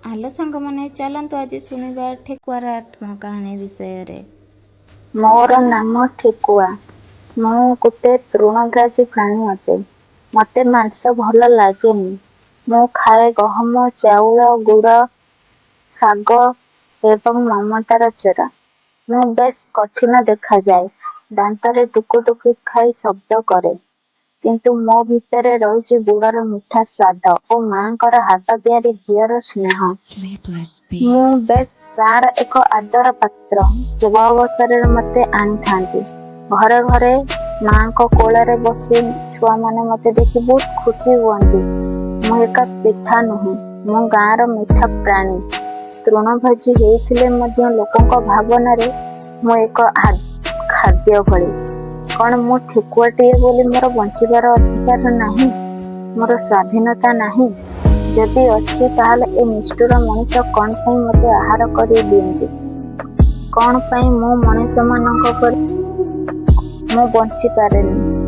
Hello सांगमाने चलतु आज शुणा ठेकुआर आत्मकाहानी विषय रे। मोर नाम ठेकुआ। मु गोटे तृणग्रासी प्राणी अटे। मते मांस भल लागेनी। मु खाए गहम, चाउल, गुड़, शाग एवं ममतार चोरा। मु बेस कठिन देखा जाए। दांतरे टुकु टुकु खाई शब्द करे, किंतु मो भितरे रही गुड़र मिठा स्वाद और मांकर हाथ तियारी घीर स्नेह। मु बेस गाँर एक आदर पात्र। शुभ अवसर मते आनी था। घरे घरे माँ को कोଳରେ बसी छुआ माने मते देखि बहुत खुशी हुअंती। मु एक पिठा नुहे, मु गाँर मिठा प्राणी। तृणभोजी होइथिले मध्य लोकंक भावना रे मु एक खाद्य भली। कौन मु ठेकुआटीए बोली मोर बंचिबार अधिकार नाही? मोर स्वाधीनता नाही? जदि अच्छी ताहले ए निष्ठुर मनीष कौन पई मते आहार करी दियंती? कौन पई मो मनीष मानक पर मु बंची पारेनी?